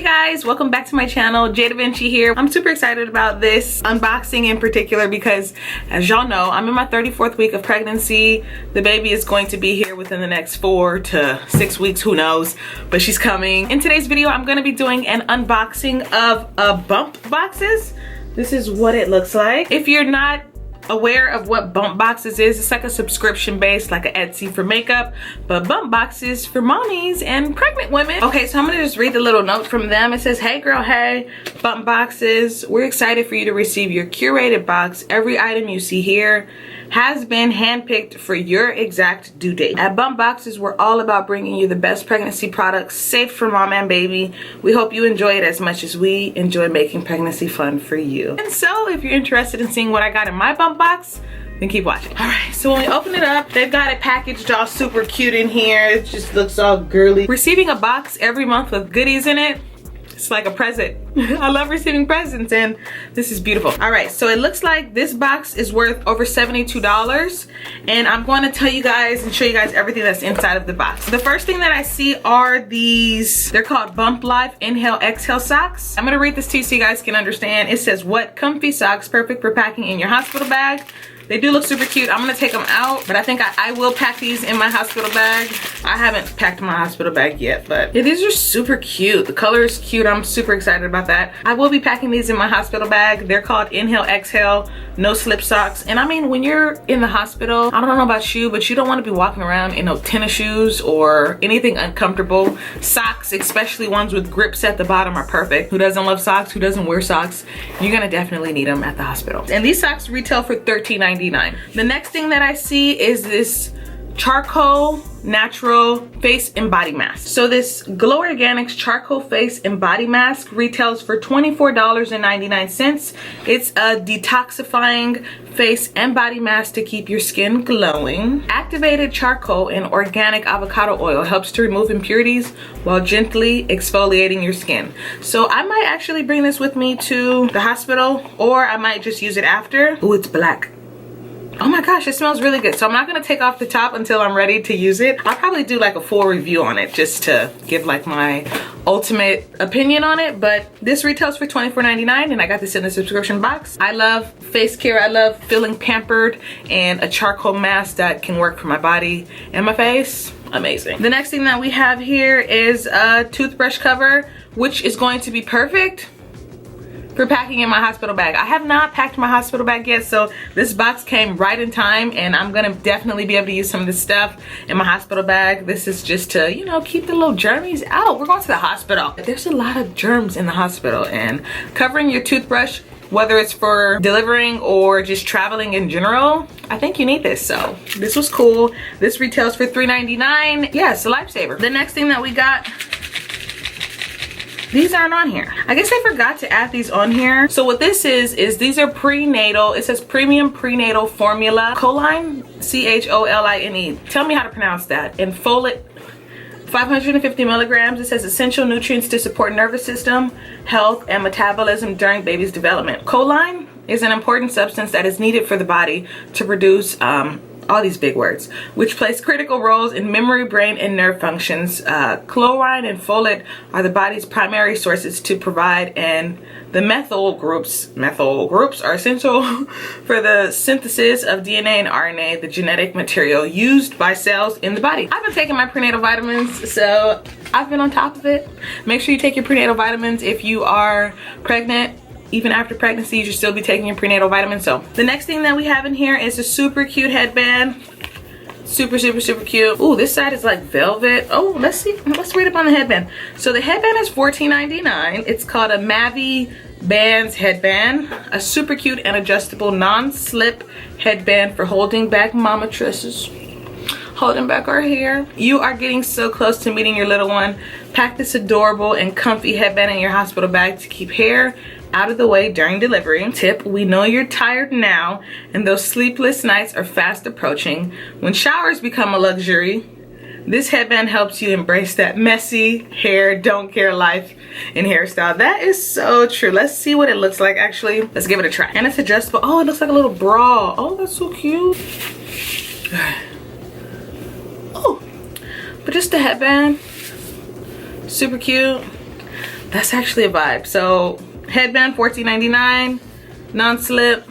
Hey guys, welcome back to my channel. JDaVinci here. I'm super excited about this unboxing in particular because, as y'all know, I'm in my 34th week of pregnancy. The baby is going to be here within the next 4 to 6 weeks, who knows, but she's coming. In today's video, I'm going to be doing an unboxing of bump boxes. This is what it looks like. If you're not aware of what bump boxes is, it's like a subscription based, like an Etsy for makeup, but bump boxes for mommies and pregnant women. Okay, so I'm gonna just read the little note from them. It says, hey girl, hey, bump boxes, we're excited for you to receive your curated box. Every item you see here has been handpicked for your exact due date. At Bump Boxes, we're all about bringing you the best pregnancy products safe for mom and baby. We hope you enjoy it as much as we enjoy making pregnancy fun for you. And so if you're interested in seeing what I got in my bump box, then keep watching. All right, so when we open it up, they've got it packaged all super cute in here. It just looks all girly. Receiving a box every month with goodies in it, it's like a present. I love receiving presents and this is beautiful. All right, so it looks like this box is worth over $72 and I'm going to tell you guys and show you guys everything that's inside of the box. The first thing that I see are these, they're called Bump Life Inhale Exhale socks. I'm going to read this to you so you guys can understand. It says, what comfy socks, perfect for packing in your hospital bag. They do look super cute. I'm gonna take them out, but I think I will pack these in my hospital bag. I haven't packed my hospital bag yet, but yeah, these are super cute. The color is cute. I'm super excited about that. I will be packing these in my hospital bag. They're called Inhale Exhale No Slip Socks. And I mean, when you're in the hospital, I don't know about you, but you don't wanna be walking around in no tennis shoes or anything uncomfortable. Socks, especially ones with grips at the bottom, are perfect. Who doesn't love socks? Who doesn't wear socks? You're gonna definitely need them at the hospital. And these socks retail for $13.99. The next thing that I see is this charcoal natural face and body mask. So this Glow Organics charcoal face and body mask retails for $24.99. It's a detoxifying face and body mask to keep your skin glowing. Activated charcoal and organic avocado oil helps to remove impurities while gently exfoliating your skin. So I might actually bring this with me to the hospital, or I might just use it after. Oh, it's black. Oh my gosh, it smells really good. So I'm not gonna take off the top until I'm ready to use it. I'll probably do like a full review on it just to give like my ultimate opinion on it. But this retails for $24.99 and I got this in the subscription box. I love face care. I love feeling pampered, and a charcoal mask that can work for my body and my face. Amazing. The next thing that we have here is a toothbrush cover, which is going to be perfect for packing in my hospital bag. I have not packed my hospital bag yet, so this box came right in time and I'm gonna definitely be able to use some of this stuff in my hospital bag. This is just to, you know, keep the little germs out. We're going to the hospital. There's a lot of germs in the hospital, and covering your toothbrush, whether it's for delivering or just traveling in general, I think you need this. So this was cool. This retails for $3.99. Yeah, it's a lifesaver. The next thing that we got, these aren't on here. I guess I forgot to add these on here. So what this is these are prenatal, it says premium prenatal formula, choline, C-H-O-L-I-N-E. Tell me how to pronounce that. And folate, 550 milligrams. It says essential nutrients to support nervous system, health, and metabolism during baby's development. Choline is an important substance that is needed for the body to produce all these big words, which plays critical roles in memory, brain, and nerve functions. Chlorine and folate are the body's primary sources to provide, and the methyl groups are essential for the synthesis of DNA and RNA, the genetic material used by cells in the body. I've been taking my prenatal vitamins, so I've been on top of it. Make sure you take your prenatal vitamins if you are pregnant. Even after pregnancy, you should still be taking your prenatal vitamins. So the next thing that we have in here is a super cute headband. Super, super, super cute. Ooh, this side is like velvet. Oh, let's see. Let's read up on the headband. So the headband is $14.99. It's called a meeee Bands headband. A super cute and adjustable non-slip headband for holding back mama tresses. Holding back our hair. You are getting so close to meeting your little one. Pack this adorable and comfy headband in your hospital bag to keep hair out of the way during delivery. Tip, we know you're tired now and those sleepless nights are fast approaching. When showers become a luxury, this headband helps you embrace that messy hair, don't care life and hairstyle. That is so true. Let's see what it looks like actually. Let's give it a try. And it's adjustable. Oh, it looks like a little bra. Oh, that's so cute. Oh, but just a headband. Super cute. That's actually a vibe. So headband, $14.99, non-slip,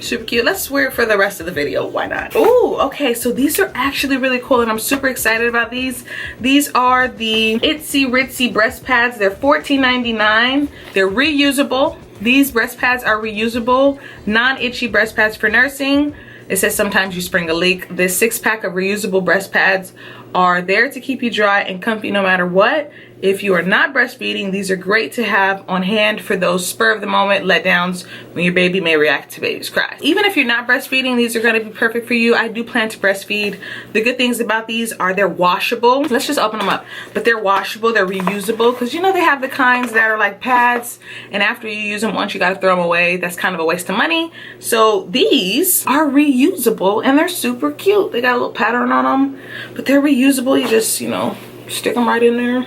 super cute. Let's wear it for the rest of the video. Why not? Oh, okay. So these are actually really cool, and I'm super excited about these. These are the Itsy Ritzy breast pads. They're $14.99. They're reusable. These breast pads are reusable, non-itchy breast pads for nursing. It says sometimes you spring a leak. This 6-pack of reusable breast pads are there to keep you dry and comfy no matter what. If you are not breastfeeding, these are great to have on hand for those spur of the moment letdowns when your baby may react to baby's cry. Even if you're not breastfeeding, these are going to be perfect for you. I do plan to breastfeed. The good things about these are they're washable. Let's just open them up. But they're washable, they're reusable, because you know they have the kinds that are like pads, and after you use them once, you got to throw them away. That's kind of a waste of money. So these are reusable, and they're super cute. They got a little pattern on them, but they're reusable. You just, you know, stick them right in there.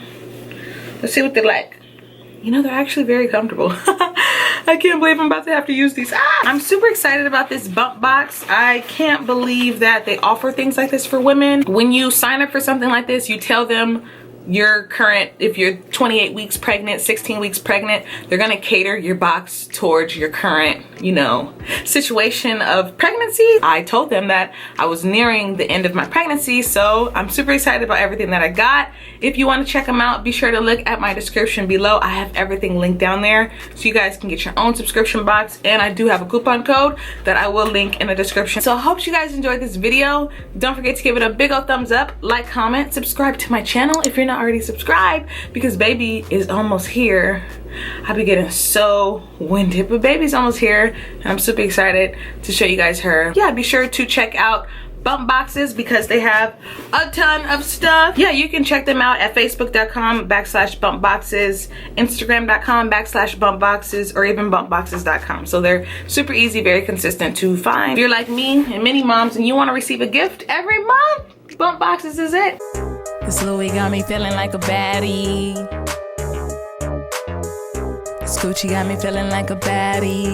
Let's see what they're like. You know, they're actually very comfortable. I can't believe I'm about to have to use these. I'm super excited about this bump box. I can't believe that they offer things like this for women. When you sign up for something like this, you tell them your current, if you're 28 weeks pregnant, 16 weeks pregnant, they're gonna cater your box towards your current, you know, situation of pregnancy. I told them that I was nearing the end of my pregnancy, so I'm super excited about everything that I got. If you want to check them out, be sure to look at my description below. I have everything linked down there so you guys can get your own subscription box, and I do have a coupon code that I will link in the description. So I hope you guys enjoyed this video. Don't forget to give it a big old thumbs up, like, comment, subscribe to my channel if you're not already subscribed, because baby is almost here. I'll be getting so winded, but baby's almost here, and I'm super excited to show you guys her. Yeah, be sure to check out bump boxes because they have a ton of stuff. Yeah, you can check them out at facebook.com/bumpboxes, instagram.com/bumpboxes, or even bumpboxes.com. So they're super easy, very consistent to find. If you're like me and many moms and you want to receive a gift every month, bump boxes is it. This Louis got me feeling like a baddie. This Gucci got me feeling like a baddie.